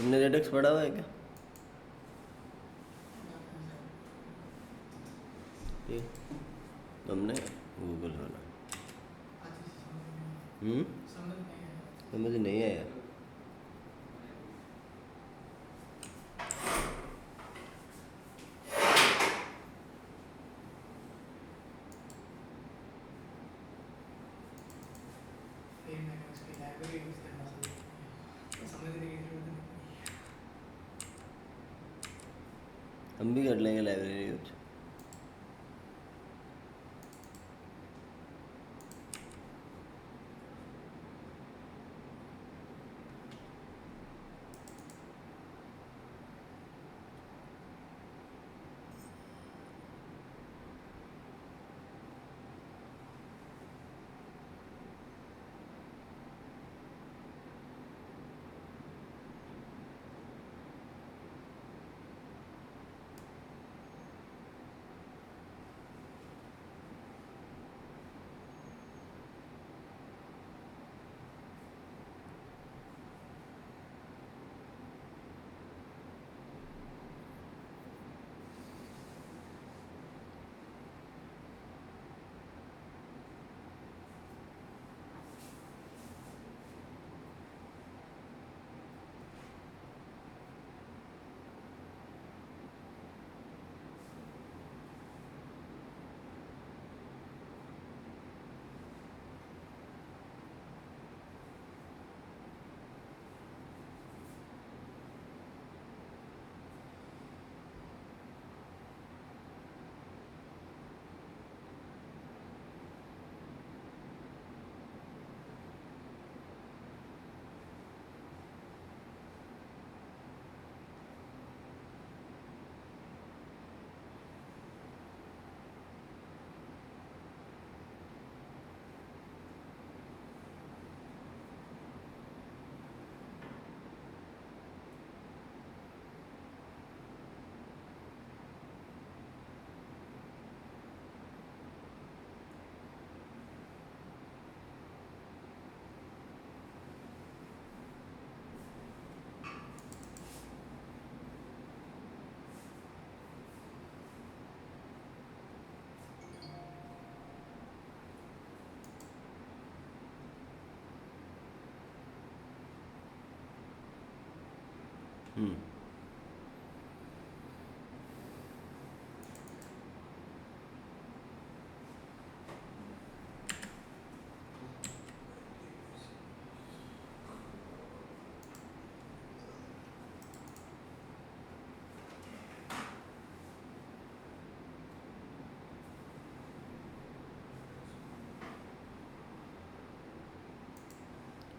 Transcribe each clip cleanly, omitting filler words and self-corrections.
तुमने रेडिक्स पढ़ा हुआ है क्या? ये तुमने गूगल वाला समझ नहीं आया। हम भी कर लेंगे लाइब्रेरी यूज।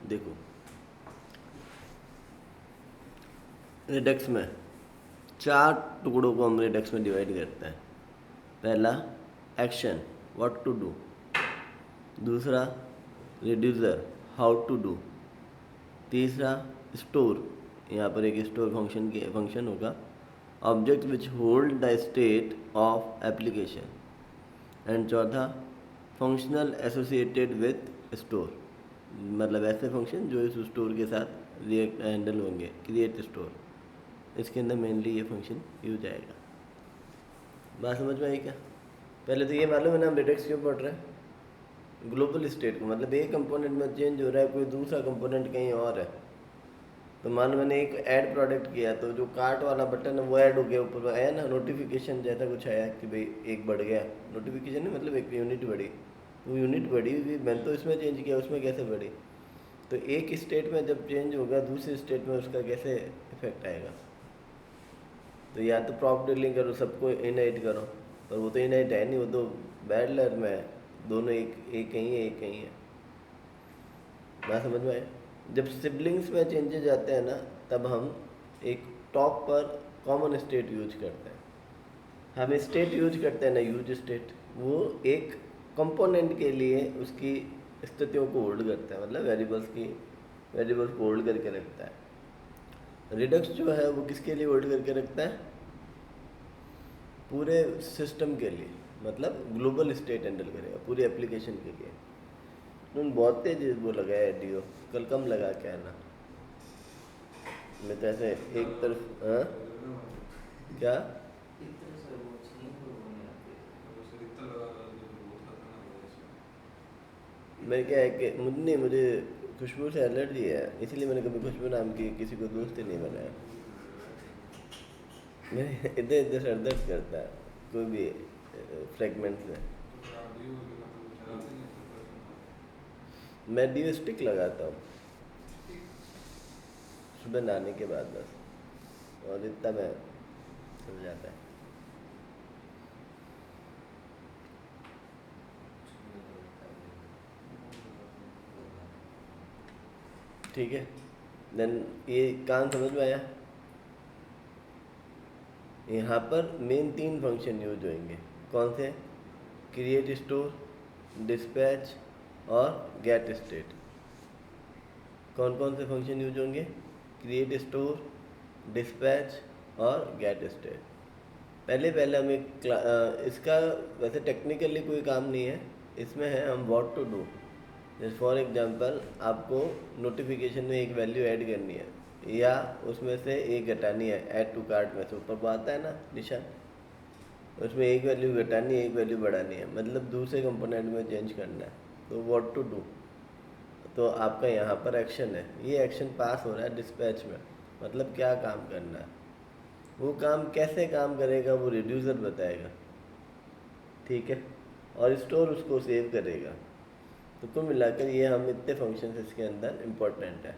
देखो रिडक्स में 4 टुकड़ों को हम रिडक्स में डिवाइड करते हैं। पहला एक्शन, व्हाट टू डू। दूसरा रिड्यूसर, हाउ टू डू। तीसरा स्टोर, यहाँ पर एक स्टोर फंक्शन होगा। Object which hold the state of application. And चौथा फंक्शनल एसोसिएटेड विथ स्टोर, मतलब ऐसे फंक्शन जो इस स्टोर के साथ रिएक्ट हैंडल होंगे। क्रिएट स्टोर, इसके अंदर मेनली ये फंक्शन यूज आएगा। बात समझ में आई क्या? पहले तो ये मालूम है ना हम रिडक्स क्यों पढ़ रहे हैं। ग्लोबल स्टेट को मतलब एक कंपोनेंट में चेंज हो रहा है, कोई दूसरा कंपोनेंट कहीं और है। तो मान मैंने एक ऐड प्रोडक्ट किया तो जो कार्ट वाला बटन है वो ऐड हो गया, ऊपर आया ना नोटिफिकेशन जैसा कुछ आया कि भाई एक बढ़ गया। नोटिफिकेशन नहीं मतलब एक यूनिट बढ़ी। वो यूनिट बढ़ी हुई मैंने तो इसमें चेंज किया, उसमें कैसे बढ़ी? तो एक स्टेट में जब चेंज होगा दूसरी स्टेट में उसका कैसे इफेक्ट आएगा? तो या तो प्रॉप डीलिंग करो, सबको इनहाइट करो, पर वो तो इनहाइट है नहीं, वो तो बैडलर में है। दोनों एक कहीं है, एक कहीं है। बात समझ में आए? जब सिबलिंग्स में चेंजेस आते हैं ना तब हम एक टॉप पर कॉमन स्टेट यूज करते हैं। हम स्टेट यूज करते हैं ना, यूज स्टेट, वो एक कंपोनेंट के लिए उसकी स्थितियों को होल्ड करता है, मतलब वेरिएबल्स को होल्ड करके रखता है। रिडक्स जो है वो किसके लिए होल्ड करके रखता है? पूरे सिस्टम के लिए, मतलब ग्लोबल स्टेट हैंडल करेगा पूरी एप्लीकेशन के लिए। बहुत तेज वो लगा है डीओ, कल कम लगा क्या है ना। मैं तो ऐसे एक तरफ, हाँ क्या, मैं क्या है कि मुझे नहीं, मुझे खुशबू से एलर्जी है, इसलिए मैंने कभी खुशबू नाम की किसी को दोस्त ही नहीं बनाया। मेरे इधर इधर सर दर्द करता है कोई भी फ्रेगमेंट से। मैं डीओ स्टिक लगाता हूँ सुबह नहाने के बाद बस, और इतना मैं चल जाता है। ठीक है, देन ये काम समझ में आया। यहाँ पर मेन 3 फंक्शन यूज होंगे। कौन से? क्रिएट स्टोर, डिस्पैच और गेट स्टेट। कौन कौन से फंक्शन यूज होंगे? क्रिएट स्टोर, डिस्पैच और गेट स्टेट। पहले पहले हम इसका वैसे टेक्निकली कोई काम नहीं है, इसमें है हम व्हाट टू डू। जैसे फॉर एग्जांपल आपको नोटिफिकेशन में एक वैल्यू ऐड करनी है या उसमें से एक घटानी है, ऐड टू कार्ट में से ऊपर आता है ना निशान, उसमें एक वैल्यू घटानी है, एक वैल्यू बढ़ानी है, मतलब दूसरे कंपोनेंट में चेंज करना है, तो व्हाट टू डू। तो आपका यहाँ पर एक्शन है, ये एक्शन पास हो रहा है डिस्पैच में, मतलब क्या काम करना है, वो काम कैसे काम करेगा वो रिड्यूसर बताएगा, ठीक है, और स्टोर उसको सेव करेगा। तो कुल मिलाकर ये हम इतने फंक्शंस इसके अंदर इम्पोर्टेंट है।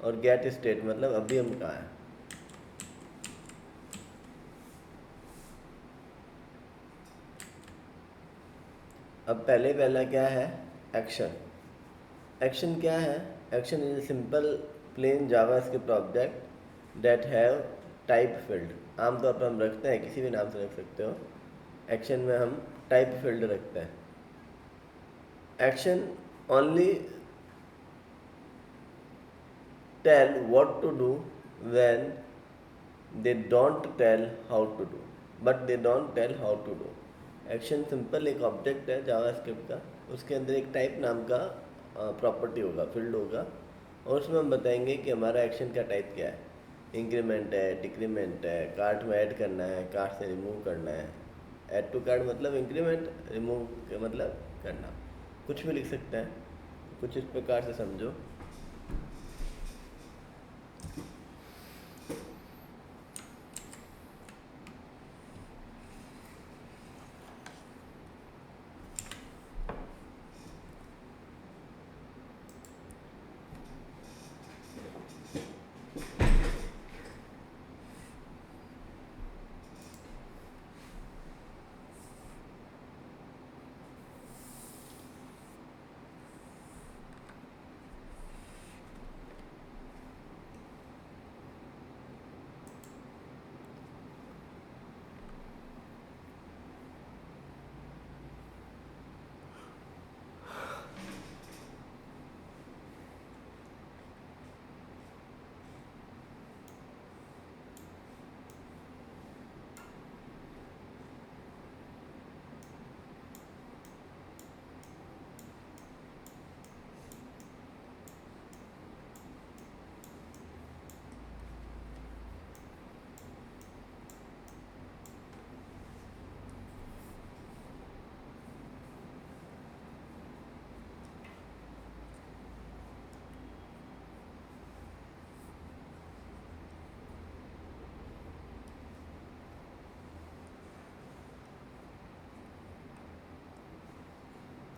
और गेट स्टेट मतलब अभी हम कहाँ हैं। अब पहले पहला क्या है? एक्शन। एक्शन क्या है? Action is simple plain JavaScript object that have type field. आमतौर पर हम रखते हैं, किसी भी नाम से रख सकते हो, एक्शन में हम टाइप फील्ड रखते हैं। Action only tell what to do when they don't tell how to do, but they don't tell how to do। Action simple एक ऑब्जेक्ट है जावास्क्रिप्ट का, उसके अंदर एक टाइप नाम का प्रॉपर्टी होगा, फील्ड होगा, और उसमें हम बताएंगे कि हमारा एक्शन का टाइप क्या है। इंक्रीमेंट है, डिक्रीमेंट है, कार्ट में ऐड करना है, कार्ट से रिमूव करना है। ऐड टू कार्ट मतलब इंक्रीमेंट, रिमूव मतलब करना, कुछ भी लिख सकते हैं, कुछ इस प्रकार से समझो।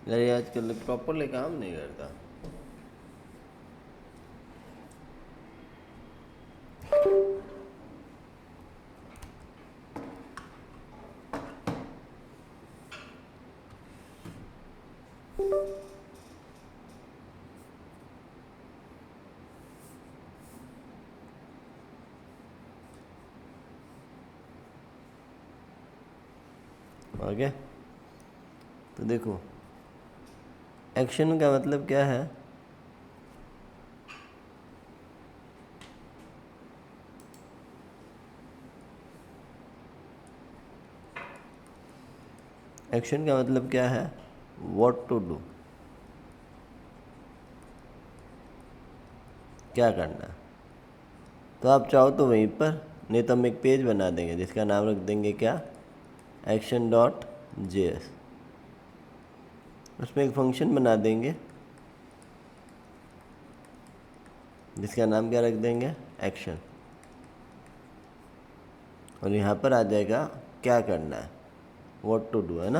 यार आजकल प्रॉपरली काम नहीं करता। आगे तो देखो, एक्शन का मतलब क्या है? एक्शन का मतलब क्या है? व्हाट टू डू, क्या करना है। तो आप चाहो तो वहीं पर, नहीं तो हम एक पेज बना देंगे जिसका नाम रख देंगे क्या, action.js। उसमें एक फंक्शन बना देंगे जिसका नाम क्या रख देंगे, एक्शन। और यहाँ पर आ जाएगा क्या करना है, व्हाट टू डू, है ना।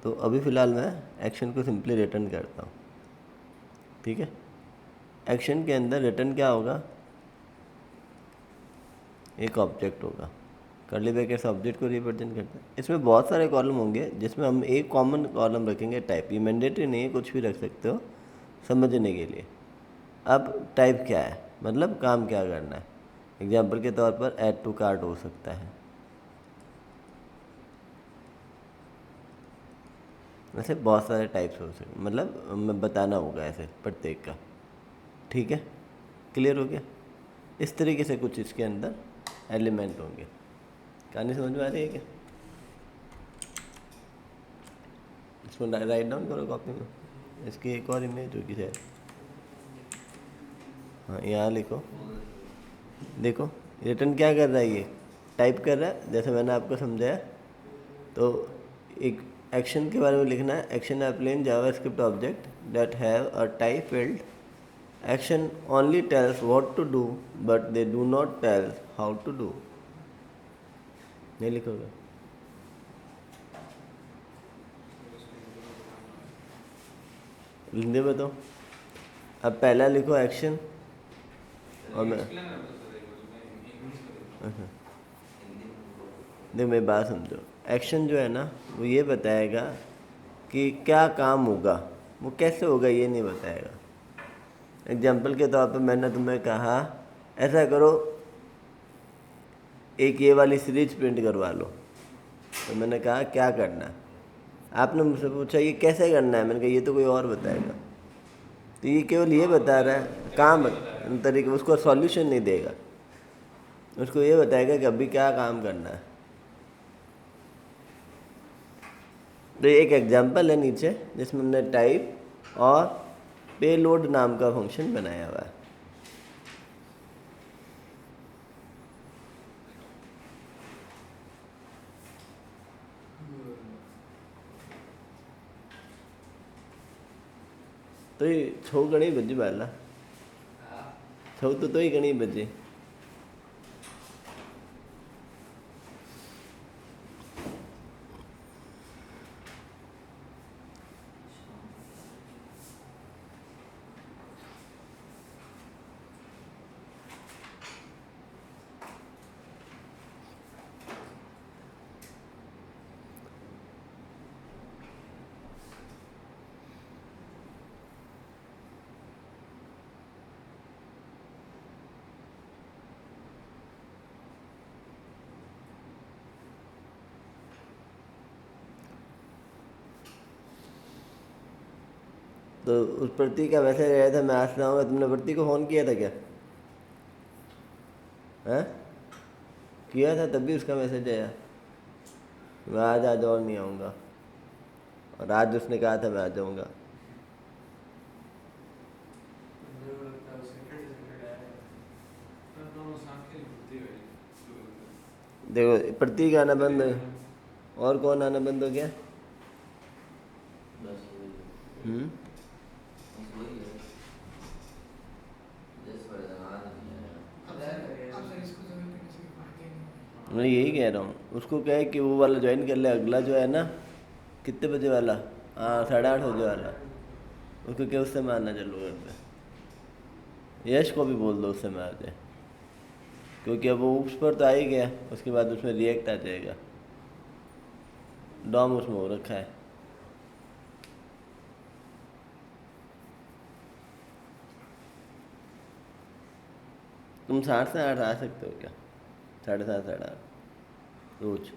तो अभी फ़िलहाल मैं एक्शन को सिंपली रिटर्न करता हूँ, ठीक है। एक्शन के अंदर रिटर्न क्या होगा, एक ऑब्जेक्ट होगा, कर्ली ब्रैकेट्स ऑब्जेक्ट को रिप्रेजेंट करते हैं। इसमें बहुत सारे कॉलम होंगे जिसमें हम एक कॉमन कॉलम रखेंगे टाइप। ये मैंडेटरी नहीं है, कुछ भी रख सकते हो समझने के लिए। अब टाइप क्या है, मतलब काम क्या करना है। एग्जाम्पल के तौर पर ऐड टू कार्ट हो सकता है। ऐसे बहुत सारे टाइप्स हो सकते, मतलब मैं बताना होगा ऐसे प्रत्येक का, ठीक है। क्लियर हो गया। इस तरीके से कुछ इसके अंदर एलिमेंट होंगे। कहानी समझ में आ रही है क्या। इसको राइट डाउन करो कॉपी में, इसकी एक और इमेज होगी शायद। हाँ यहाँ लिखो, देखो रिटर्न क्या कर रहा है, ये टाइप कर रहा है जैसे मैंने आपको समझाया। तो एक एक्शन के बारे में लिखना है, action are plain JavaScript object that have a type field. Action only tells what to do but they do not tells how to do. नहीं लिखोगे, हिंदी में तो अब पहला लिखो एक्शन, और मैं अच्छा देखो मेरी बात समझो। एक्शन जो है ना वो ये बताएगा कि क्या काम होगा, वो कैसे होगा ये नहीं बताएगा। एग्जाम्पल के तौर पर मैंने तुम्हें कहा ऐसा करो, एक ये वाली सीरीज प्रिंट करवा लो। तो मैंने कहा क्या करना है, आपने मुझसे पूछा ये कैसे करना है, मैंने कहा ये तो कोई और बताएगा। तो ये केवल ये बता रहा है काम तरीके, उसको सॉल्यूशन नहीं देगा, उसको ये बताएगा कि अभी क्या काम करना है। तो एक एग्जांपल है नीचे जिसमें हमने टाइप और पेलोड नाम का फंक्शन बनाया हुआ है। तो ये छो घणी बजी पहला छो तो ही घणी बजी। तो उस प्रतीक का मैसेज आया था मैं आज आऊँगा, तुमने प्रतीक को फ़ोन किया था क्या, हैं किया था, तभी उसका मैसेज आया मैं आज और नहीं आऊँगा। और आज उसने कहा था मैं आ जाऊँगा। देखो प्रतीक आना बंद, और कौन आना बंद हो गया। हम्म, मैं यही कह रहा हूँ उसको क्या है कि वो वाला ज्वाइन कर ले, अगला जो है ना कितने बजे वाला, हाँ 8:30 बजे वाला, उसको क्या उससे मैं आना चालू कर दे। यश को भी बोल दो उससे मैं आ जाए, क्योंकि अब वो उस पर तो आ ही गया, उसके बाद उसमें रिएक्ट आ जाएगा, डॉम उसमें हो रखा है। तुम 7 से 8 आ सकते हो क्या, 7:30 8:30 रोज।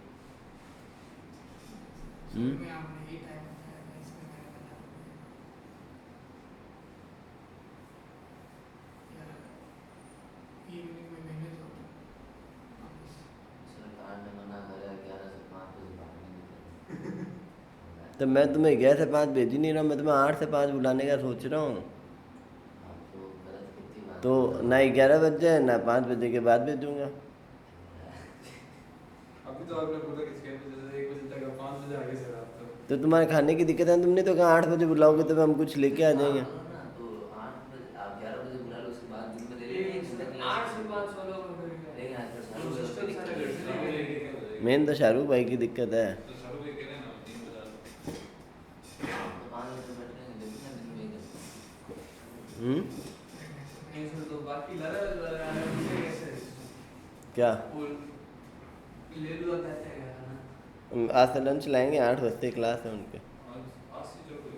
तो मैं तुम्हें 11 से 5 भेज ही नहीं रहा, मैं तुम्हें 8 से 5 बुलाने का सोच रहा हूँ। तो ना 11 बज जाए ना 5 बजे के बाद भेजूँगा। अभी तो आपने बोला कि 6 बजे से 1 बजे तक, 5 बजे आगे से आप तो तुम्हारे खाने की दिक्कत है, तुमने तो कहा 8 बजे बुलाओगे तब हम कुछ लेके आ जाएंगे। ना तो 8 बजे आप 11 बजे बुला लो, उसके बाद दिन में ले ये लेंगे 8 से 5 वाला लेकिन आज पर वो सिस्टम सारे घर से लेके जाएंगे। मेन तो शाहरुख भाई की दिक्कत है। तो शाहरुख भाई कह रहे हैं ना 3 बजे तो 5 बजे बैठ लेंगे, जब ना दिन में ही नहीं तो बाकी लड़ा मुझे कैसे क्या वो ले लो कहते हैं ना। आज से लंच लाएंगे, 8 बजते क्लास है उनके। आज से जो कोई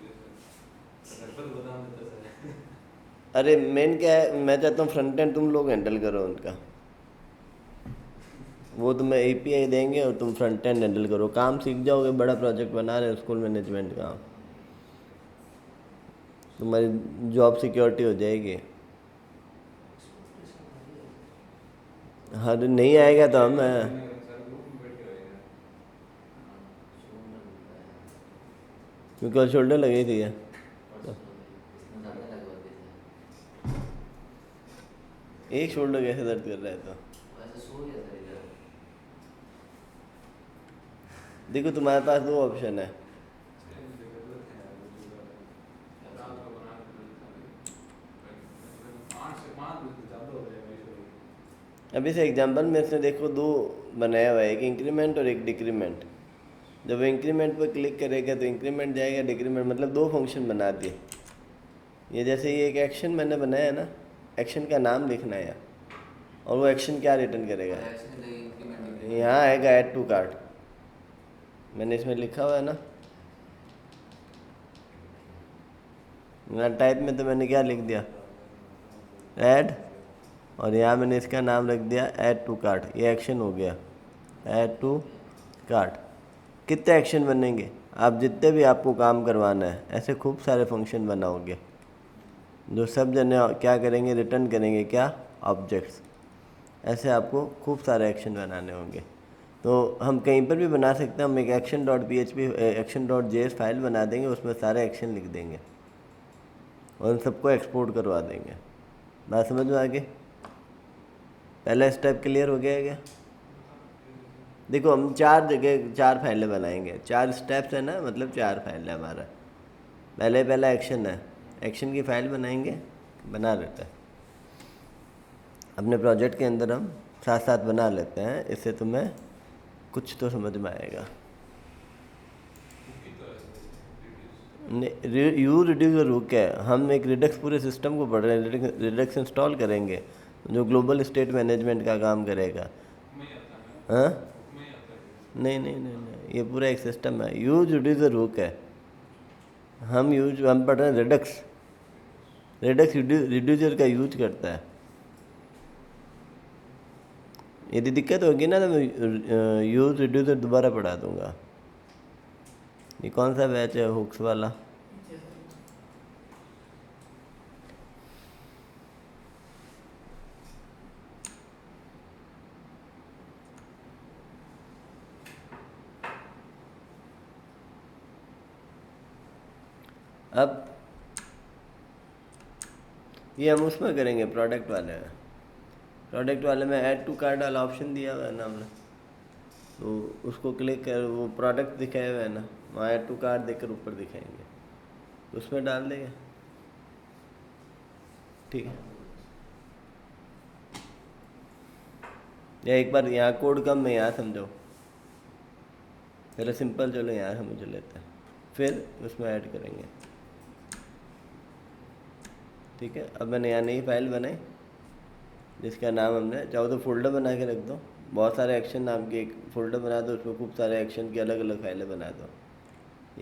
घर पर बता देता सर। अरे मेन क्या है, मैं चाहता हूँ फ्रंट एंड तुम लोग हैंडल करो उनका। वो तुम्हें एपीआई देंगे और तुम फ्रंट एंड हैंडल करो, काम सीख जाओगे। बड़ा प्रोजेक्ट बना रहे हो स्कूल मैनेजमेंट का, तुम्हारी जॉब सिक्योरिटी हो जाएगी। हाँ नहीं आएगा तो हम क्योंकि और शोल्डर लगी थी है। एक शोल्डर कैसे दर्द कर रहा है? तो देखो तुम्हारे पास 2 ऑप्शन है। अभी से एग्जांपल में इसने देखो 2 बनाया हुआ है, एक इंक्रीमेंट और एक डिक्रीमेंट। जब इंक्रीमेंट पर क्लिक करेगा तो इंक्रीमेंट जाएगा, डिक्रीमेंट मतलब 2 फंक्शन बना दिए। ये जैसे ये एक एक्शन मैंने बनाया है ना, एक्शन का नाम लिखना है और वो एक्शन क्या रिटर्न करेगा। यहाँ आएगा ऐड टू कार्ट, मैंने इसमें लिखा हुआ है ना, यहाँ टाइप में तो मैंने क्या लिख दिया, ऐड, और यहाँ मैंने इसका नाम रख दिया ऐड टू कार्ट। ये एक्शन हो गया ऐड टू कार्ट। कितने एक्शन बनेंगे? आप जितने भी आपको काम करवाना है ऐसे खूब सारे फंक्शन बनाओगे जो सब जने क्या करेंगे, रिटर्न करेंगे क्या, ऑब्जेक्ट्स। ऐसे आपको खूब सारे एक्शन बनाने होंगे। तो हम कहीं पर भी बना सकते हैं। हम एक action.php फाइल बना देंगे, उसमें सारे एक्शन लिख देंगे और उन सबको एक्सपोर्ट करवा देंगे। बात समझ में आ गई? पहला स्टेप क्लियर हो गया है क्या? देखो हम 4 जगह 4 फाइलें बनाएंगे, 4 स्टेप्स है ना, मतलब 4 फाइल है हमारा। पहला एक्शन है, एक्शन की फ़ाइल बनाएंगे, बना लेते हैं अपने प्रोजेक्ट के अंदर। हम साथ साथ बना लेते हैं, इससे तुम्हें कुछ तो समझ में आएगा। यू रिड्यूस रुक है, हम एक रिडक्स पूरे सिस्टम को पढ़ रहे हैं। रिडक्स इंस्टॉल करेंगे जो ग्लोबल स्टेट मैनेजमेंट का काम करेगा। हाँ नहीं, ये पूरा एक सिस्टम है। यूज रिड्यूस रुक है, हम पढ़ रहे हैं रिडक्स रिड्यूसर का यूज करता है। यदि दिक्कत होगी ना तो मैं यूज रिड्यूसर दोबारा पढ़ा दूंगा। ये कौन सा बैच है हुक्स वाला? अब ये हम उसमें करेंगे प्रोडक्ट वाले में ऐड टू कार्ट वाला ऑप्शन दिया हुआ है ना हमने, तो उसको क्लिक कर, वो प्रोडक्ट दिखाया हुआ है ना, वहाँ ऐड टू कार्ट देकर ऊपर दिखाएंगे, तो उसमें डाल देंगे। ठीक है, या एक बार यहाँ कोड कम है, यहाँ समझो पहले सिंपल, चलो यहाँ समझ लेते हैं, फिर उसमें ऐड करेंगे। ठीक है, अब मैंने यहाँ नई फाइल बनाई जिसका नाम हमने, चाहो तो फोल्डर बना के रख दो, बहुत सारे एक्शन नाम के एक फोल्डर बना दो, उसमें खूब सारे एक्शन की अलग अलग फाइलें बना दो,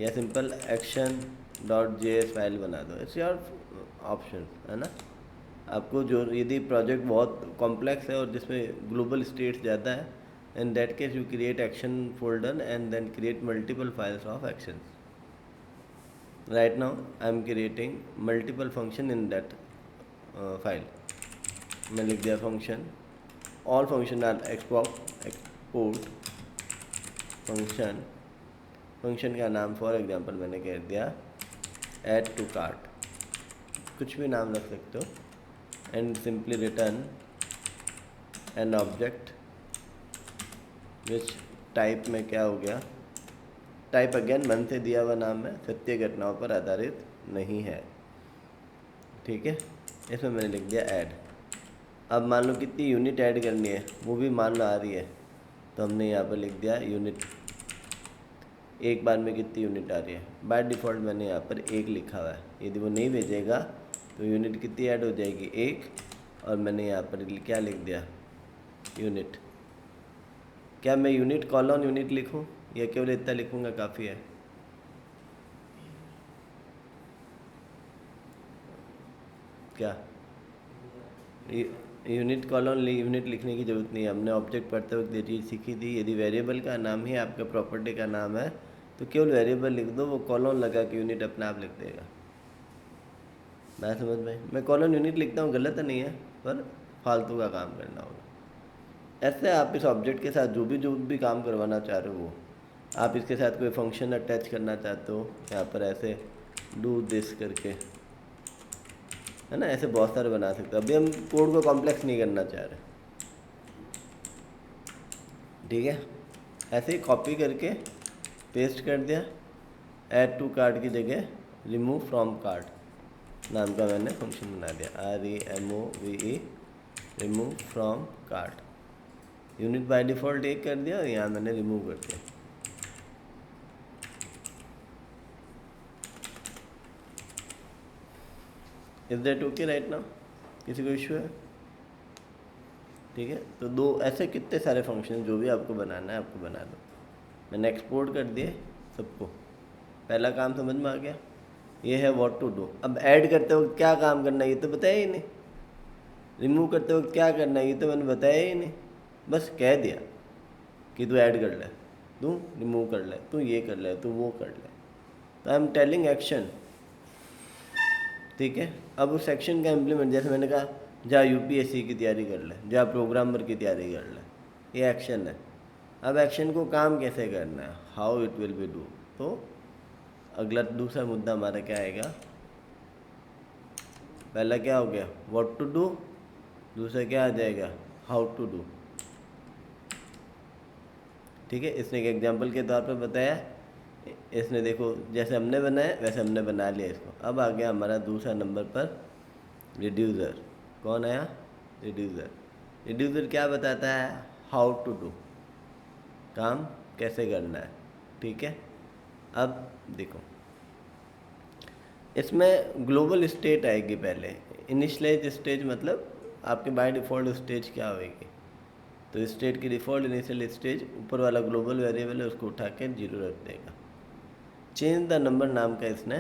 या सिंपल action.js फाइल बना दो। इट्स योर ऑप्शन है ना। आपको जो यदि प्रोजेक्ट बहुत कॉम्प्लेक्स है और जिसमें ग्लोबल स्टेट्स ज़्यादा है, in that case you create action folder and then create multiple files of actions. Right now I am creating multiple function in that file। मैं लिख दिया function, all function are export function. Function का नाम for example मैंने कह दिया add to cart, कुछ भी नाम रख सकते हो, and simply return an object which type में क्या हो गया, टाइप अगेन मन से दिया हुआ नाम है, सत्य घटनाओं पर आधारित नहीं है। ठीक है, इसमें मैंने लिख दिया ऐड। अब मान लो कितनी यूनिट ऐड करनी है वो भी मान लो आ रही है, तो हमने यहाँ पर लिख दिया यूनिट, एक बार में कितनी यूनिट आ रही है। बाय डिफ़ॉल्ट मैंने यहाँ पर एक लिखा हुआ है, यदि वो नहीं भेजेगा तो यूनिट कितनी ऐड हो जाएगी, एक। और मैंने यहाँ पर क्या लिख दिया, यूनिट। क्या मैं यूनिट कॉलन यूनिट लिखूँ या केवल इतना लिखूँगा काफ़ी है? क्या यूनिट कॉलन यूनिट लिखने की ज़रूरत नहीं है, हमने ऑब्जेक्ट पढ़ते वक्त ये चीज़ सीखी थी। यदि वेरिएबल का नाम ही आपका प्रॉपर्टी का नाम है तो केवल वेरिएबल लिख दो, वो कॉलन लगा के यूनिट अपने आप लिख देगा। बात समझ में? मैं कॉलन यूनिट लिखता हूँ, गलत नहीं है, पर फालतू का काम करना होगा। ऐसे आप इस ऑब्जेक्ट के साथ जो भी काम करवाना चाह रहे हो वो, आप इसके साथ कोई फंक्शन अटैच करना चाहते हो, यहाँ पर ऐसे डू दिस करके, है ना, ऐसे बहुत सारे बना सकते हो। अभी हम कोड को कॉम्प्लेक्स नहीं करना चाह रहे, ठीक है। ऐसे ही कॉपी करके पेस्ट कर दिया, ऐड टू कार्ट की जगह रिमूव फ्रॉम कार्ट नाम का मैंने फंक्शन बना दिया, REMOVE, remove from cart. Unit by default एक कर दिया और यहाँ मैंने रिमूव कर दिया। Is that okay right now? किसी को इशू है? ठीक है, तो दो ऐसे कितने सारे फंक्शन जो भी आपको बनाना है आपको बना दो। मैंने एक्सपोर्ट कर दिए सबको, पहला काम समझ में आ गया। ये है व्हाट टू डू। अब ऐड करते वक्त क्या काम करना है ये तो बताया ही नहीं, रिमूव करते वक्त क्या करना है ये तो मैंने बताया ही नहीं, बस कह दिया कि तू ऐड कर ले, तू रिमूव कर ले, तू ये कर ले, तू वो कर ले। तो आई एम टेलिंग एक्शन, ठीक है। अब उस एक्शन का इम्प्लीमेंट, जैसे मैंने कहा जा UPSC की तैयारी कर ले, जा प्रोग्रामर की तैयारी कर ले, ये एक्शन है। अब एक्शन को काम कैसे करना है, how it will be do. तो अगला दूसरा मुद्दा हमारा क्या आएगा, पहला क्या हो गया व्हाट टू डू, दूसरा क्या आ जाएगा हाउ टू डू। ठीक है, इसने एक एग्जांपल के तौर पर बताया, इसने देखो जैसे हमने बनाया वैसे हमने बना लिया इसको। अब आ गया हमारा दूसरा नंबर पर रिड्यूसर। कौन आया? रिड्यूसर। रिड्यूसर क्या बताता है, हाउ टू डू, काम कैसे करना है। ठीक है, अब देखो इसमें ग्लोबल स्टेट आएगी पहले, इनिशियलाइज स्टेज मतलब आपके बाय डिफ़ॉल्ट स्टेज क्या होएगी, तो स्टेट की डिफ़ॉल्ट इनिशियल स्टेज ऊपर वाला ग्लोबल वेरिएबल है उसको उठा के 0 रख देगा। चेंज द नंबर नाम का इसने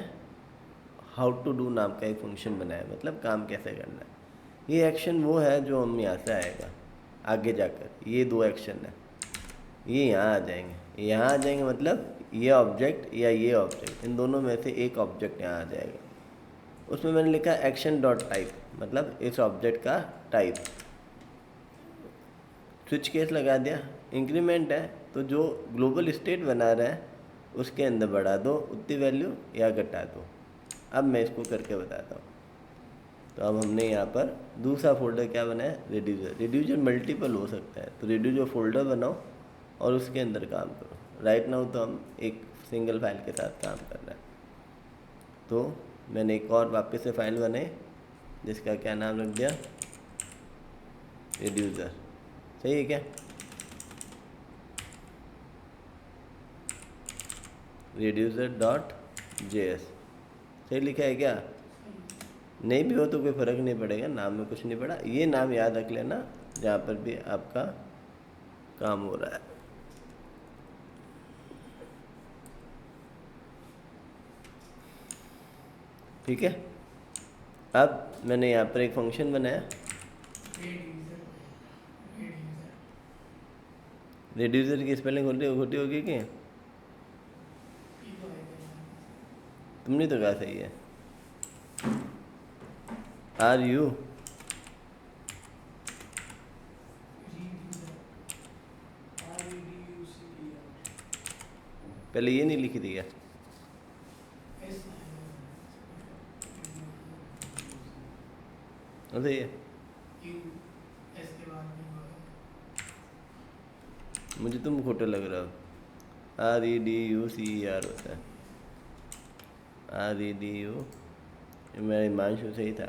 हाउ टू डू नाम का एक फंक्शन बनाया, मतलब काम कैसे करना है। ये एक्शन वो है जो हम यहाँ से आएगा आगे जाकर, ये दो एक्शन है, ये यहाँ आ जाएंगे, यहाँ आ जाएंगे मतलब ये ऑब्जेक्ट या ये ऑब्जेक्ट, इन दोनों में से एक ऑब्जेक्ट यहाँ आ जाएगा। उसमें मैंने लिखा एक्शन डॉट टाइप, मतलब इस ऑब्जेक्ट का टाइप। स्विच केस लगा दिया, इंक्रीमेंट है तो जो ग्लोबल स्टेट बना रहा है उसके अंदर बढ़ा दो उतनी वैल्यू या घटा दो। अब मैं इसको करके बताता हूँ। तो अब हमने यहाँ पर दूसरा फोल्डर क्या बनाया, रिड्यूसर। रिड्यूसर मल्टीपल हो सकता है, तो रिड्यूसर फोल्डर बनाओ और उसके अंदर काम करो। राइट नाउ तो हम एक सिंगल फाइल के साथ काम कर रहे हैं, तो मैंने एक और वापस से फाइल बनाई जिसका क्या नाम रख दिया, रिड्यूसर। सही है क्या? reducer.js सही लिखा है क्या? नहीं भी हो तो कोई फ़र्क नहीं पड़ेगा, नाम में कुछ नहीं पड़ा। ये नाम याद रख लेना जहाँ पर भी आपका काम हो रहा है। ठीक है, अब मैंने यहाँ पर एक फंक्शन बनाया, रिड्यूसर की स्पेलिंग खोटी होगी क्या? तुमने तो कहा सही है। RU पहले ये नहीं लिखी थी क्या? अरे ये क्यू एस के बाद में वो है। मुझे तुम खोटे लग रहा हो। REDUCER होता है। REDU, मेरा हिमांशु सही था।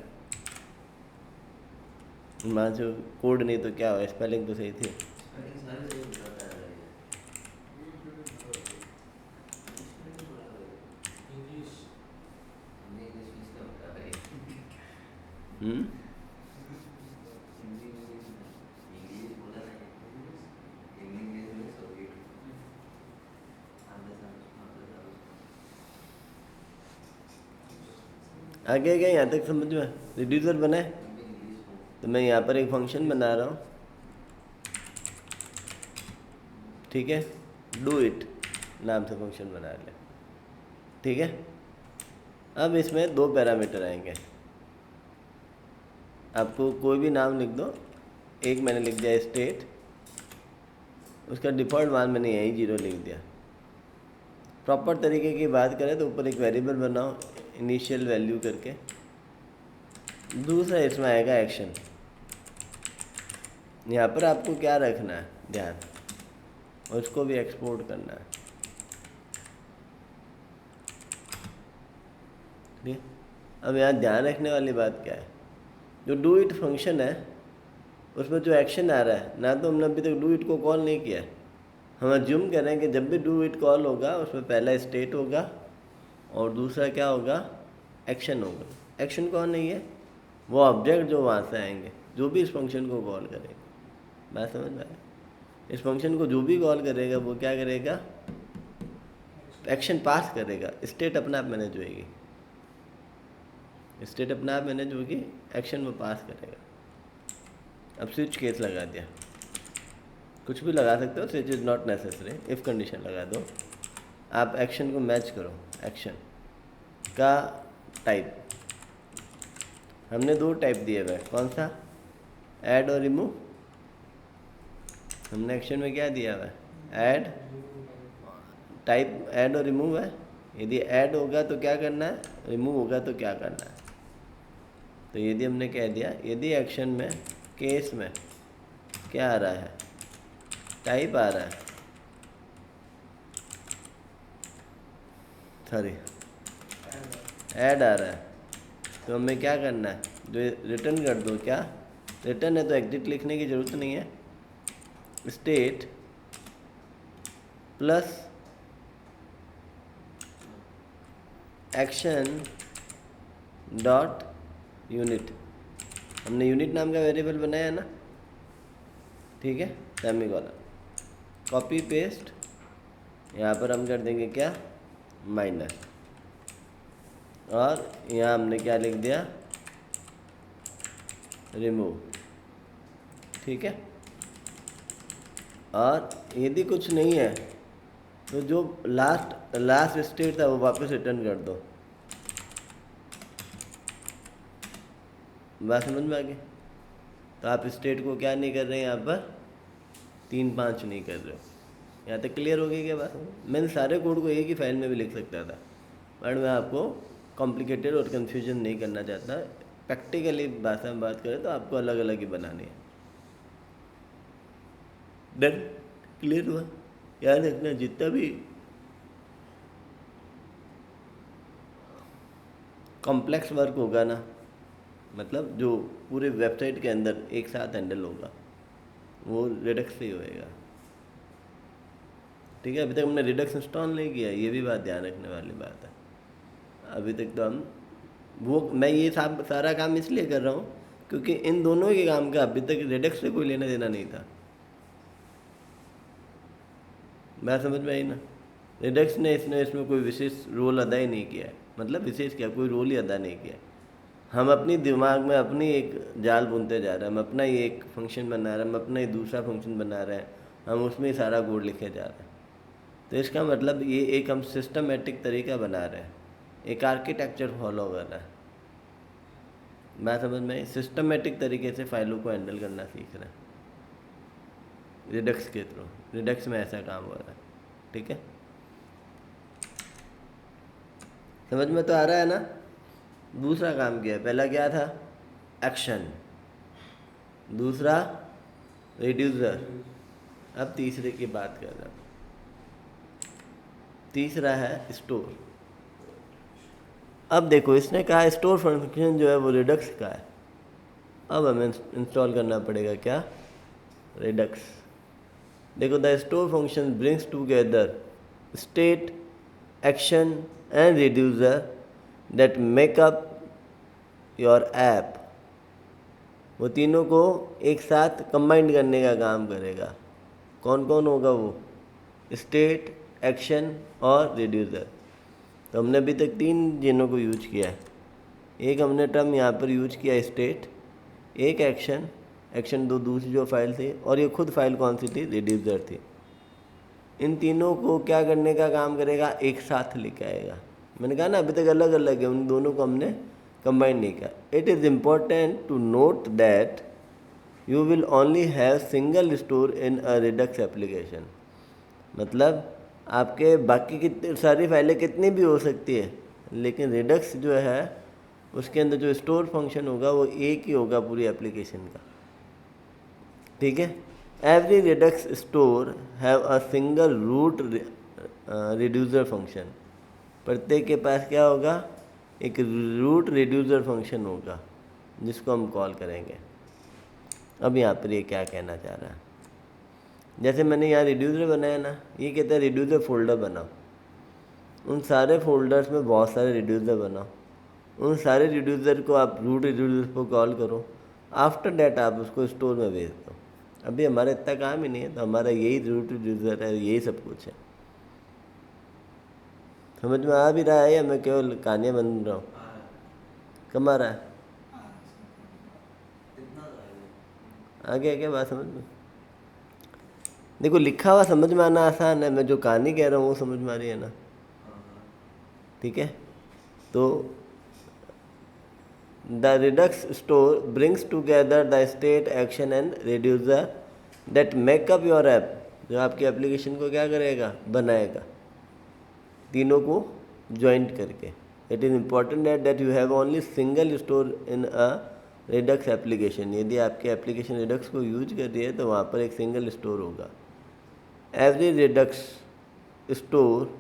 हिमांशु कोड नहीं तो क्या हो, स्पेलिंग तो सही थी। स्पेलिंग सारे सही बताता है भाई। स्पेलिंग बोला भाई। इंग्लिश हमने इंग्लिश में इसका बता भाई। हम्म हिंदी इंग्लिश बोला ना। हिंदी इंग्लिश में सो गई। आधे साल आगे क्या यहाँ तक समझ में? रिड्यूसर बना है हिंदी इंग्लिश हो। तो मैं यहाँ पर एक फंक्शन बना रहा हूँ, ठीक है। डू इट नाम से फंक्शन बना ले, ठीक है। अब इसमें दो पैरामीटर आएंगे, आपको कोई भी नाम लिख दो। एक मैंने लिख दिया स्टेट, उसका डिफ़ॉल्ट मान मैंने यही 0 लिख दिया। प्रॉपर तरीके की बात करें तो ऊपर एक वेरिएबल बनाओ इनिशियल वैल्यू करके। दूसरा इसमें आएगा एक्शन। यहाँ पर आपको क्या रखना है ध्यान, और उसको भी एक्सपोर्ट करना है, ठीक है। अब यहाँ ध्यान रखने वाली बात क्या है, जो डू इट फंक्शन है उसमें जो एक्शन आ रहा है ना, तो हमने अभी तक डू इट को कॉल नहीं किया है। हम अज्यूम कर रहे हैं कि जब भी डू इट कॉल होगा उसमें पहला स्टेट होगा और दूसरा क्या होगा, एक्शन होगा। एक्शन कौन नहीं है, वो ऑब्जेक्ट जो वहाँ से आएंगे, जो भी इस फंक्शन को कॉल करेगा। बात समझ में आया? इस फंक्शन को जो भी कॉल करेगा वो क्या करेगा, एक्शन पास करेगा। स्टेट अपने आप मैनेज होएगी, स्टेट अपने आप मैनेज होगी, एक्शन वो पास करेगा। अब स्विच केस लगा दिया, कुछ भी लगा सकते हो, switch is not necessary. If condition लगा दो, आप एक्शन को मैच करो। एक्शन का टाइप हमने दो टाइप दिए हुए, कौन सा, ऐड और रिमूव। हमने एक्शन में क्या दिया हुआ है, ऐड टाइप, ऐड और रिमूव है। यदि ऐड होगा तो क्या करना है, रिमूव होगा तो क्या करना है। तो यदि हमने कह दिया, यदि एक्शन में केस में क्या आ रहा है, टाइप आ रहा है, सॉरी ऐड आ रहा है, तो हमें क्या करना है, जो रिटर्न कर दो। क्या रिटर्न है तो एग्जिट लिखने की ज़रूरत नहीं है, state plus action dot unit. हमने यूनिट नाम का वेरिएबल बनाया है ना, ठीक है। सेमीकोलन, कॉपी पेस्ट, यहाँ पर हम कर देंगे क्या, माइनस, और यहाँ हमने क्या लिख दिया, रिमूव, ठीक है। और यदि कुछ नहीं है तो जो लास्ट स्टेट था वो वापस रिटर्न कर दो। बात समझ में आ गई? तो आप स्टेट को क्या नहीं कर रहे हैं, यहाँ पर 3-5 नहीं कर रहे हो। यहाँ तक क्लियर हो गई क्या बात? मैंने सारे कोड को एक ही फाइल में भी लिख सकता था, बट मैं आपको कॉम्प्लिकेटेड और कन्फ्यूजन नहीं करना चाहता। प्रैक्टिकली भाषा में बात करें तो आपको अलग अलग ही बनानी है। डन, क्लियर हुआ? याद रखना, जितना भी कॉम्प्लेक्स वर्क होगा ना, मतलब जो पूरे वेबसाइट के अंदर एक साथ हैंडल होगा, वो रिडक्स से ही होएगा, ठीक है। अभी तक हमने रिडक्स इंस्टॉल नहीं किया, ये भी बात ध्यान रखने वाली बात है। अभी तक तो हम मैं ये सारा काम इसलिए कर रहा हूँ क्योंकि इन दोनों के काम का अभी तक रिडक्स से कोई लेना देना नहीं था। मैं समझ में आई ना? रिडक्स ने इसमें कोई विशेष रोल अदा ही नहीं किया है। मतलब विशेष क्या, कोई रोल ही अदा नहीं किया। हम अपनी दिमाग में अपनी एक जाल बुनते जा रहे हैं, हम अपना ही एक फंक्शन बना रहे हैं, हम अपना ही दूसरा फंक्शन बना रहे हैं, हम उसमें ही सारा कोड लिखे जा रहे हैं। तो इसका मतलब ये एक हम सिस्टमेटिक तरीका बना रहे हैं, एक आर्किटेक्चर फॉलो कर रहा है। मैं समझ में, सिस्टमेटिक तरीके से फाइलों को हैंडल करना सीख रहे हैं रिडक्स के थ्रू। रिडक्स में ऐसा काम हो रहा है, ठीक है। समझ में तो आ रहा है ना? दूसरा काम क्या है, पहला क्या था, एक्शन, दूसरा रिड्यूसर। अब तीसरे की बात कर रहा हूँ। तीसरा है स्टोर। अब देखो इसने कहा स्टोर फंक्शन जो है वो रिडक्स का है। अब हमें इंस्टॉल करना पड़ेगा क्या, रिडक्स। देखो the store function brings together state, action and reducer that make up your app. वो तीनों को एक साथ कंबाइंड करने का काम करेगा। कौन कौन होगा वो, स्टेट, एक्शन और रिड्यूसर। तो हमने अभी तक तीन जिनों को यूज किया है। एक हमने टर्म यहाँ पर यूज किया स्टेट, एक एक्शन, एक्शन दो दूसरी जो फाइल थी, और ये खुद फाइल कौन सी थी, रिड्यूसर थी। इन तीनों को क्या करने का काम करेगा, एक साथ लेके आएगा। मैंने कहा ना अभी तक अलग अलग है, उन दोनों को हमने कंबाइन नहीं किया। It is important to note that you will only have single store in a Redux application. मतलब आपके बाकी कितनी सारी फाइलें कितनी भी हो सकती है, लेकिन रिडक्स जो है उसके अंदर जो स्टोर फंक्शन होगा वो एक ही होगा पूरी एप्लीकेशन का। ठीक है। Every Redux store have a single root reducer function. प्रत्येक के पास क्या होगा, एक रूट रिड्यूसर फंक्शन होगा जिसको हम कॉल करेंगे। अब यहाँ पर ये क्या कहना चाह रहा है, जैसे मैंने यहाँ रिड्यूसर बनाया ना, ये कहता है रिड्यूसर फोल्डर बनाओ। उन सारे फोल्डर्स में बहुत सारे रिड्यूसर बनाओ, उन सारे रिड्यूसर को आप रूट रिड्यूसर को कॉल करो। आफ्टर डैट आप उसको स्टोर में भेज दो। अभी हमारा इतना काम ही नहीं है, तो हमारा यही रूट रिड्यूसर है, यही सब कुछ है। समझ में आ भी रहा है या मैं केवल कहानियाँ बन रहा हूँ, कम आ रहा है, आगे क्या बात समझ में। देखो लिखा हुआ समझ में आना आसान है, मैं जो कहानी कह रहा हूँ वो समझ में आ रही है ना। ठीक है। तो the Redux store brings together the state, action and reducer that make up your app. जो आपकी एप्लीकेशन को क्या करेगा, बनाएगा, तीनों को ज्वाइंट करके। It is important that you have only single store in a Redux application. यदि आपकी एप्लीकेशन रिडक्स को यूज कर रही है तो वहाँ पर एक सिंगल स्टोर होगा। Every Redux store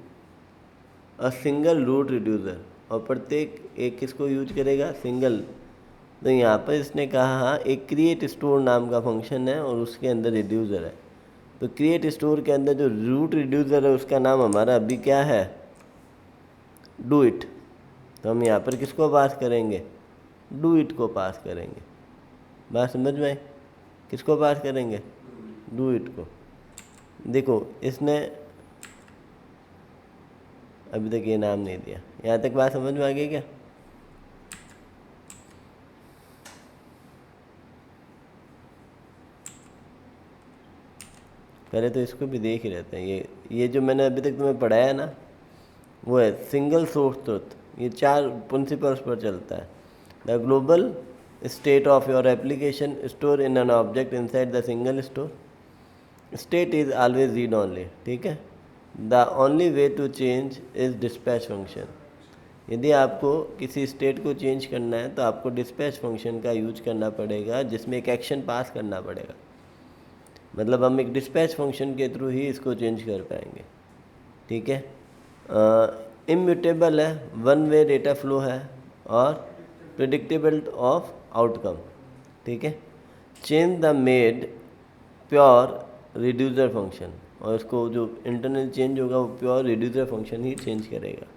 a single root reducer, और प्रत्येक एक किसको यूज करेगा, सिंगल। तो यहाँ पर इसने कहा एक क्रिएट स्टोर नाम का फंक्शन है और उसके अंदर रिड्यूसर है। तो क्रिएट स्टोर के अंदर जो रूट रिड्यूसर है उसका नाम हमारा अभी क्या है, डू इट। तो हम यहाँ पर किसको पास करेंगे, डू इट को पास करेंगे। बात समझ में आई, किसको पास करेंगे, डू इट को। देखो इसने अभी तक ये नाम नहीं दिया, यहाँ तक बात समझ में आ गई क्या। पहले तो इसको भी देख ही रहते हैं। ये जो मैंने अभी तक तुम्हें पढ़ाया ना, वो है सिंगल सोर्स ट्रुथ। ये 4 प्रिंसिपल्स पर चलता है। The global state of your application store in an object inside the single store. State is always read only. ठीक है। The only way to change is dispatch function. यदि आपको किसी state को चेंज करना है तो आपको डिस्पैच फंक्शन का यूज करना पड़ेगा, जिसमें एक एक्शन पास करना पड़ेगा। मतलब हम एक डिस्पैच फंक्शन के थ्रू ही इसको चेंज कर पाएंगे। ठीक है। इम्यूटेबल है, वन वे डेटा फ्लो है, और प्रिडिक्टेबल ऑफ आउटकम। ठीक है। Change the made pure reducer function, और इसको जो इंटरनल चेंज होगा वो प्योर रिड्यूसर फंक्शन ही चेंज करेगा।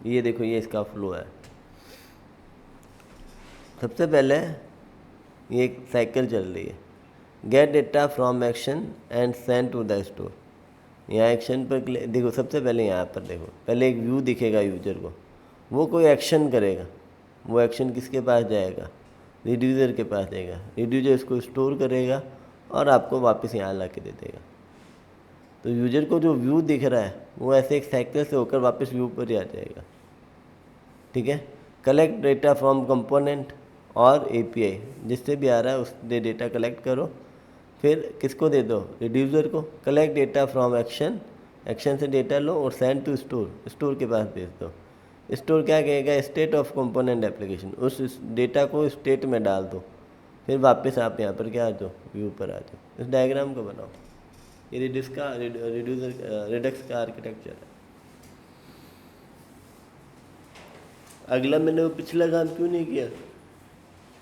ये देखो ये इसका फ्लो है। सबसे पहले ये एक साइकिल चल रही है, get data from action and send to the store. यहाँ एक्शन पर देखो, सबसे पहले यहाँ पर देखो, पहले एक व्यू दिखेगा यूजर को, वो कोई एक्शन करेगा। वो एक्शन किसके पास जाएगा, रिड्यूसर के पास जाएगा। रिड्यूसर इसको स्टोर करेगा और आपको वापस यहाँ ला के दे देगा। तो यूजर को जो व्यू दिख रहा है वो ऐसे एक साइकिल से होकर वापस व्यू पर ही आ जाएगा। ठीक है। कलेक्ट डेटा फ्रॉम कंपोनेंट और एपीआई, जिससे भी आ रहा है उससे डेटा कलेक्ट करो, फिर किसको दे दो, रिड्यूसर को। Collect data from action action से डेटा लो और सेंड टू स्टोर, स्टोर के पास भेज दो। स्टोर क्या कहेगा, स्टेट ऑफ कंपोनेंट एप्लीकेशन, उस डेटा को स्टेट में डाल दो। फिर वापस आप यहाँ पर क्या आ जाओ, व्यू पर आ जाओ। इस डायग्राम को बनाओ। ये रिडक्स का आर्किटेक्चर है। अगला मैंने वो पिछला काम क्यों नहीं किया,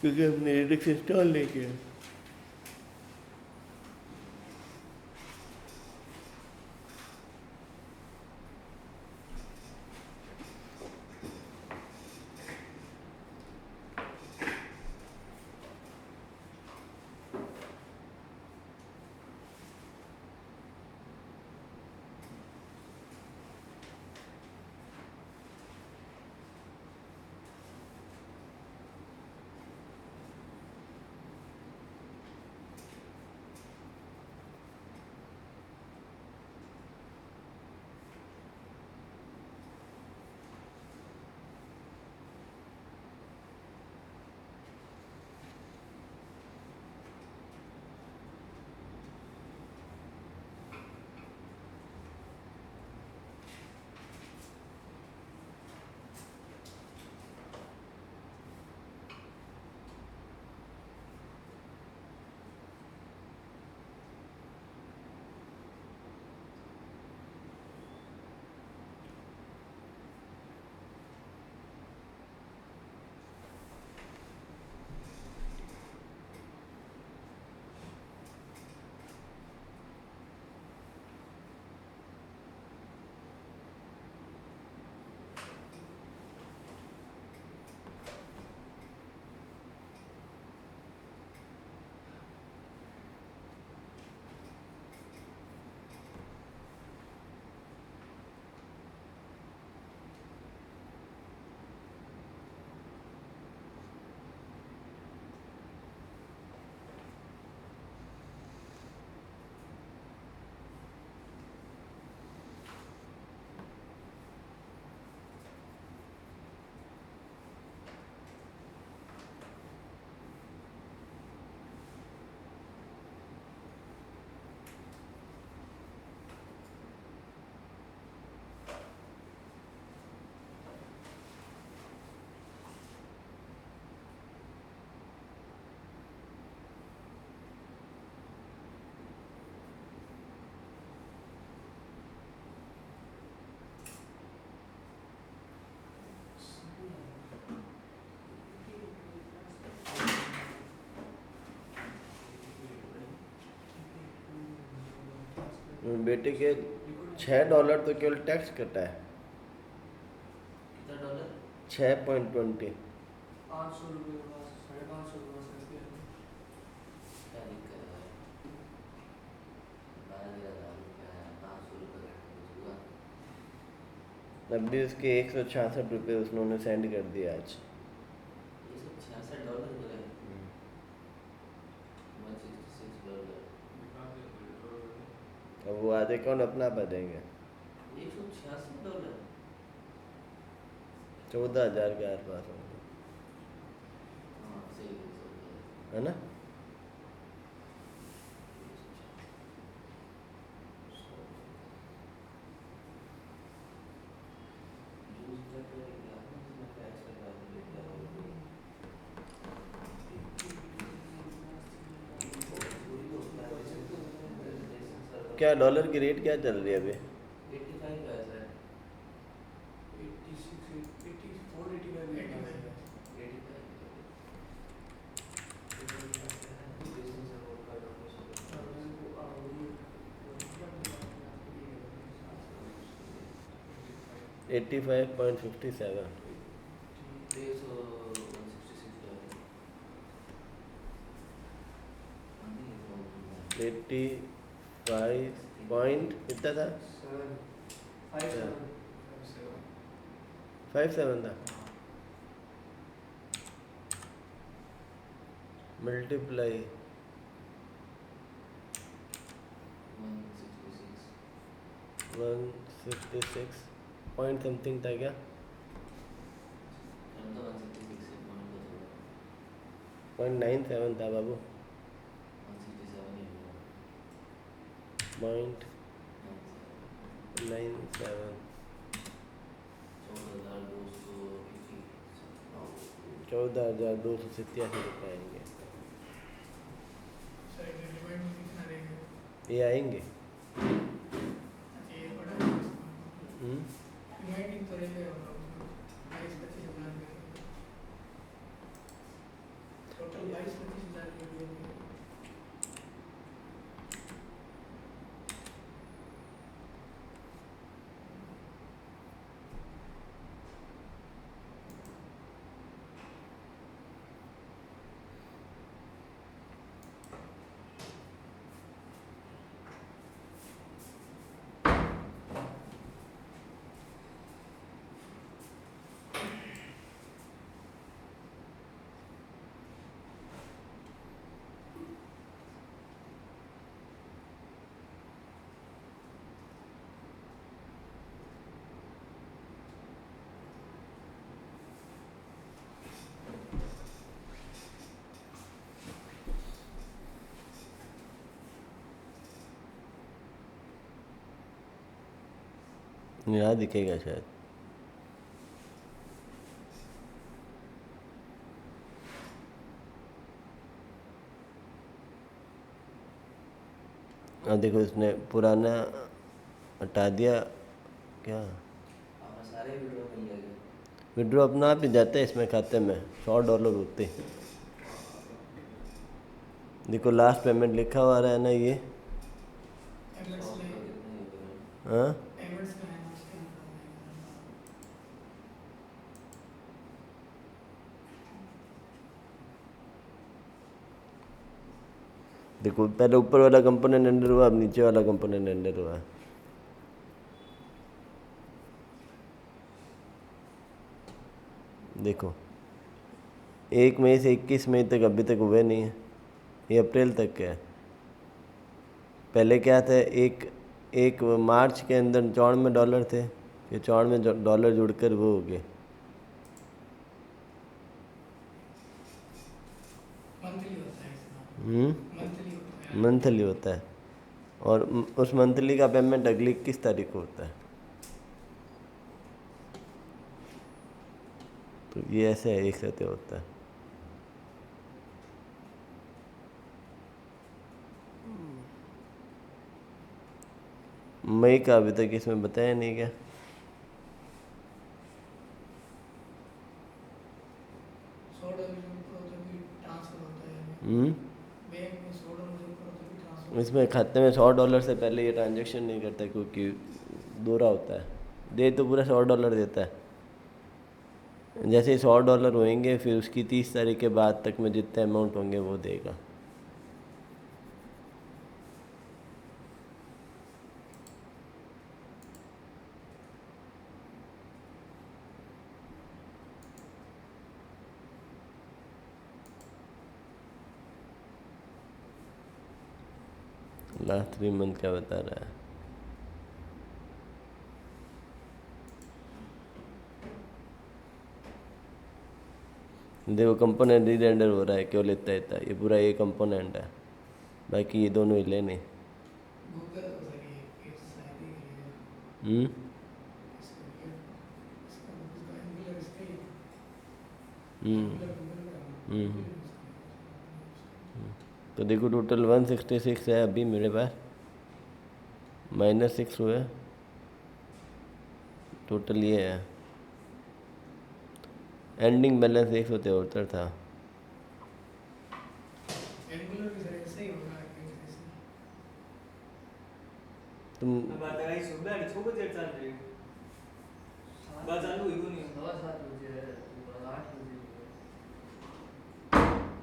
क्योंकि हमने रिडक्स इंस्टॉल नहीं किया। बेटे के $6 तो केवल टैक्स कटा है। कितना डॉलर? 6.20। 500 रुपये के पास, 550 के पास करके क्या दिक्कत है? 12,000 रुपया है, 500 रुपये का कुछ हुआ? अभी उसके $166 उन्होंने सेंड कर दिया आज। ये सब $66 हो रहा है। $166। अब वो आधे कौन अपना देंगे। $166। 14,000 के आसपास होंगे, हाँ सही है, है ना। क्या डॉलर की रेट क्या चल रही है अभी? 85 का है सर। 86, 84, 85। 85.57। एट्टी फाइव पॉइंट कितना था, 57 था। मल्टीप्लाई 166 पॉइंट समथिंग था क्या, 0.97 था बाबू। पॉइंट 97 14,287 रुपये आएंगे। सर ये डिवाइड में कितना रहेगा? ये आएंगे। अच्छा ये बड़ा है इसका। हम्म, डिवाइडिंग तो रहेगा होगा उसमें 22-25,000 में टोटल 22-25,000 के लिए यहाँ दिखेगा शायद। और देखो इसने पुराना हटा दिया क्या। सारे वीडियो मिल जाएगा। विड्रॉ अपना आप ही जाता है इसमें खाते में, $100 होते हैं। देखो लास्ट पेमेंट लिखा हुआ रहा है ना ये। पेमेंट्स में हाँ पेमेंट्स में है ना उसके अंदर देखो पहले ऊपर वाला कंपोनेंट एंटर हुआ, अब नीचे वाला कंपोनेंट एंटर हुआ। देखो 1 मई से 21 मई तक अभी तक हुए नहीं है, ये अप्रैल तक का है। पहले क्या था, एक मार्च के अंदर $94 थे, ये $94 जुड़कर वो हो गए। मंथली होता है इसका। हम्म, मंथली होता है। मंथली होता है और उस मंथली का पेमेंट अगली 21 तारीख को होता है। तो ये ऐसे है, एक साथ होता है। मई का अभी तक इसमें बताया नहीं क्या। $100 जो ऊपर होता है भी ट्रांसफर होता है हम्म, बैंक में $100 जो ऊपर होता है भी ट्रांसफर इसमें खाते में $100 से पहले ये ट्रांजैक्शन नहीं करता क्योंकि दूरा होता है। दे तो पूरा $100 देता है। जैसे ही $100 होंगे फिर उसकी 30 तारीख के बाद तक में जितने अमाउंट होंगे वो देगा। लास्ट 3 मंथ क्या बता रहा है। देखो कंपोनेंट रीरेंडर हो रहा है, क्यों लेता है ये पूरा ये कंपोनेंट है, बाकी ये दोनों ही लेने। गूगल हो सके इस साइड के लिए हम्म, इसका एंगुलर इसका ही हम्म, एंगुलर गूगल का हम्म। तो देखो टोटल 166 है अभी मेरे पास, -6 हुए टोटल ये है। एंडिंग बैलेंस 173 था। एंगुलर भी सर ऐसे ही होगा कि जैसे तुम बात आई सुबह 6 बजे चल रही है। बात चालू हुई नहीं। 7 बजे है, 8 बजे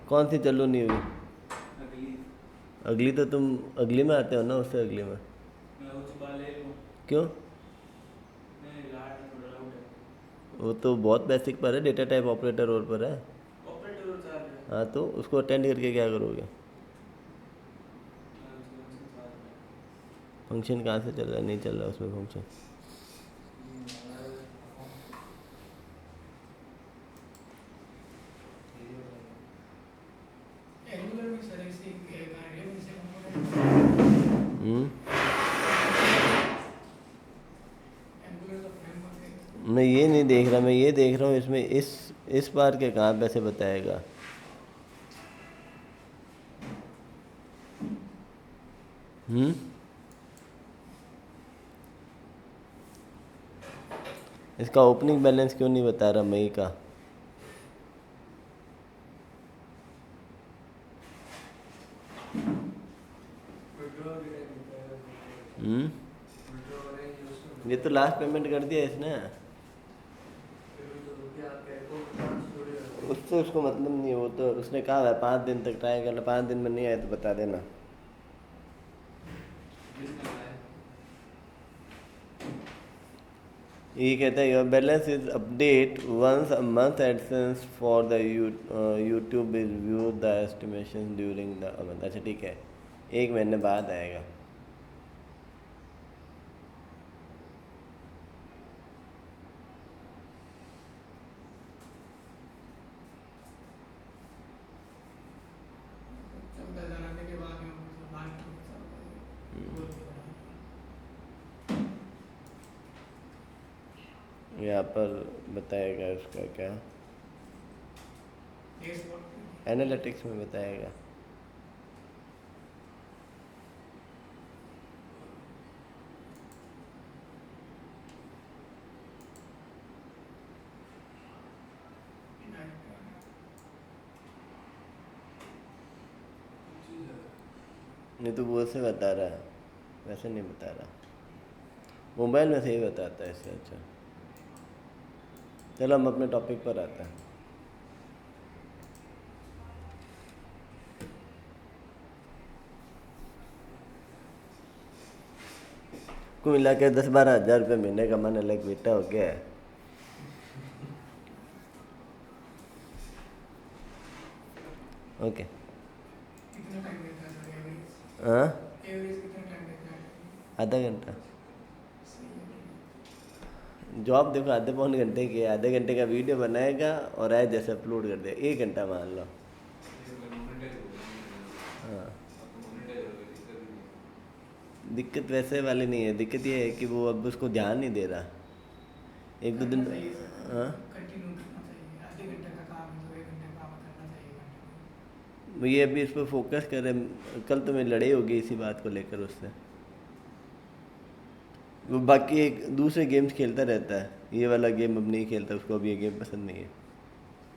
कौन सी चालू नहीं हुई। अगली अगली तो तुम अगली में आते हो ना, उससे अगली में मैं उस वाले को क्यों। नहीं लाट थोड़ा लाउड है। वो तो बहुत बेसिक पर है, डेटा टाइप ऑपरेटर और पर है। ऑपरेटर और चाल रहा है। हाँ तो उसको अटेंड करके क्या करोगे। फंक्शन कहाँ से चल रहा है, नहीं चल रहा उसमें फंक्शन। एंगुलर भी सर ऐसे ही कार्य में से कंपोनेंट हम्म, मैं ये नहीं देख रहा, मैं ये देख रहा हूँ इसमें इस बार के कहाँ पैसे बताएगा। इसका ओपनिंग बैलेंस क्यों नहीं बता रहा मई का? विड्रॉ भी नहीं होता है। विड्रॉ करेंगे उसमें ये तो लास्ट पेमेंट कर दिया इसने, फिर भी तो रुपया आपके अकाउंट में ट्रांसफर थोड़ी होते हैं। उससे उसको मतलब नहीं है। वो तो उसने कहा है 5 दिन तक ट्राई कर लो, 5 दिन में नहीं आए तो बता देना। किसने बनाया? ये कहता है your balance is update once a month AdSense for the YouTube is view the estimation during the month. अच्छा ठीक है, 1 महीने बाद आएगा। चलता चलाने के बाद में मतलब लास्ट में चलता है। वो नहीं बना। यहाँ पर बताएगा उसका क्या, डैशबोर्ड एनालिटिक्स में बताएगा। नहीं तो वो से बता रहा है, वैसे नहीं बता रहा। मोबाइल में सही बताता है इससे। अच्छा चलो हम अपने टॉपिक पर आते हैं। कुल मिला के 10-12 हज़ार रुपये महीने कमाने लग बेटा हो गया है। ओके। कितना टाइम लेता है सर एवरेज? हाँ, एवरेज कितना टाइम लेता है? आधा घंटा। सही है। जॉब देखो आधे पौन घंटे की है, आधे घंटे का वीडियो बनाएगा और आए जैसे अपलोड कर दे, 1 घंटा मान लो। हाँ, दिक्कत वैसे वाली नहीं है, दिक्कत ये है कि वो अब उसको ध्यान नहीं दे रहा। 1-2 दिन। करना चाहिए सर। हाँ, कंटिन्यू करना चाहिए। आधे घंटे का काम है तो 1 घंटे काम करना चाहिए कंटिन्यू। वो ये अभी इस पर फोकस करे। कल तो मेरी लड़ाई होगी इसी बात को लेकर उससे। वो बाकी एक दूसरे गेम्स खेलता रहता है, ये वाला गेम अब नहीं खेलता, उसको अब ये गेम पसंद नहीं है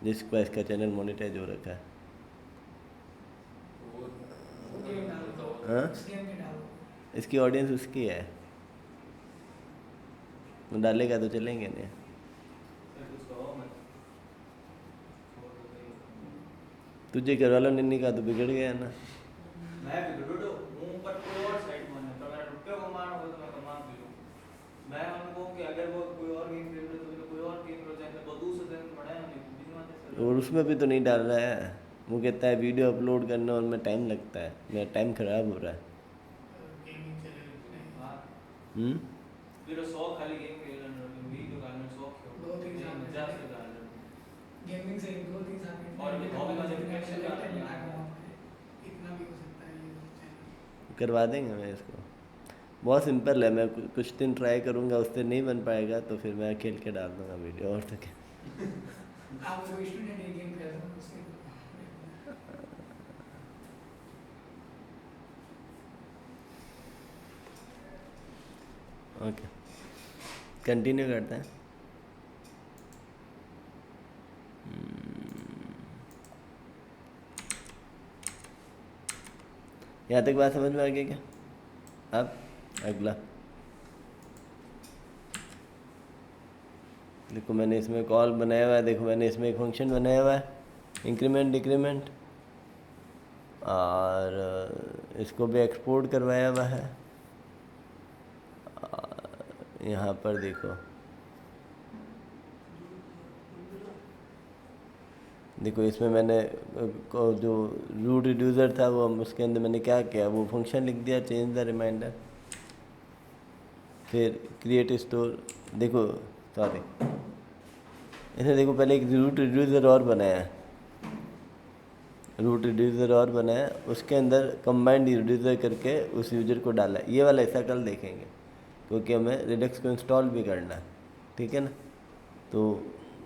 जिसको इसका चैनल मोनेटाइज हो रखा है। गेम डालो। हाँ, उस गेम में डालो। इसकी ऑडियंस उसकी है, वो डालेगा तो चलेंगे नहीं। सर कुछ कहो मत। छोड़ दो भाई। तुझे घर वालों ने नहीं कहा तो बिगड़ गया ना। मैं भी डूडो हूँ पर कोई और साइड में है, पर मैंने रुपये कमाना होगा तो मैं कमा भी लूँ। मैं उनको कि अगर वो कोई और गेम खेल रहे तो फिर कोई और गेम हो जाए तो दूसरे दिन बढ़ाया नहीं बिजनेस सर। और उसमें भी तो नहीं डाल रहा है। वो कहता है वीडियो अपलोड करने और में टाइम लगता है, मेरा टाइम खराब हो रहा है। गेमिंग चले नहीं। हाँ हम्म, फिर 100 खाली गेम खेलना वीडियो का मैं 100 खेल 2-3 साल में 50 से डाल गेमिंग से 2-3 साल में और भी हॉबी वाले भी कैसे इतना करते हैं? इतना भी हो सकता है ये चैनल। करवा देंगे मैं इसको। बहुत सिंपल है, मैं कुछ दिन ट्राई करूँगा, उससे नहीं बन पाएगा तो फिर मैं खेल के डाल दूँगा वीडियो, और तो क्या। आप कोई स्टूडेंट है गेम खेलता है उसके ओके, कंटिन्यू करते हैं। यहाँ तक बात समझ में आ गई क्या? अब अगला देखो, मैंने इसमें कॉल बनाया हुआ है, देखो मैंने इसमें एक फंक्शन बनाया हुआ है, इंक्रीमेंट डिक्रीमेंट, और इसको भी एक्सपोर्ट करवाया हुआ है। यहाँ पर देखो, देखो इसमें मैंने जो रूट रिड्यूसर था वो उसके अंदर मैंने क्या किया, वो फंक्शन लिख दिया, चेंज द रिमाइंडर, फिर क्रिएट स्टोर। देखो सॉरी, इसने देखो पहले एक रूट रिड्यूसर और बनाया है, रूट रिड्यूसर और बनाया, उसके अंदर कंबाइंड रिड्यूसर करके उस यूजर को डाला। ये वाला हिस्सा कल देखेंगे क्योंकि हमें रिडक्स को इंस्टॉल भी करना है, ठीक है ना। तो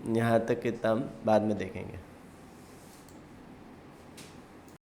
यहाँ तक कितना हम बाद में देखेंगे।